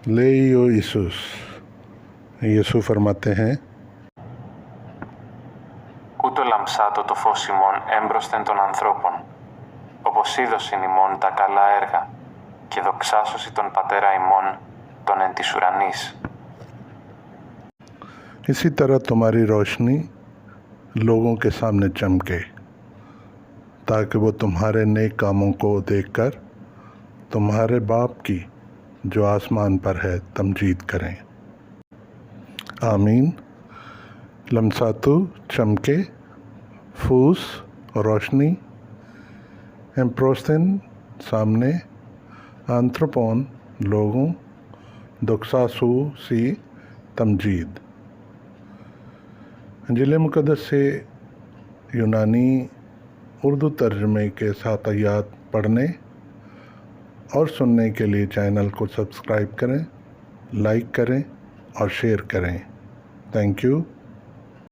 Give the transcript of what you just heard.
Leio Isus, Ιησού φερματέ हैं, ούτω λαμψάτω το φως ημών έμπροσθεν των ανθρώπων, όπως είδωσιν ημών τα καλά έργα, και δοξάσωση τον Πατέρα ημών, τον εν της ουρανής. इसी तरह तुम्हारी रोशनी लोगों के सामने चमके, ताकि वो तुम्हारे नेक कामों को देखकर तुम्हारे बाप की जो आसमान पर है तमजीद करें। आमीन। लम्सातु चमके, फूस रोशनी, एम्प्रोस्थिन सामने, आंथ्रोपोन लोगों, दुक्सासु सी तमजीद। इंजील मुक़द्दस से यूनानी उर्दू तर्जुमे के साथ आयात पढ़ने और सुनने के लिए चैनल को सब्सक्राइब करें, लाइक करें और शेयर करें। Thank you.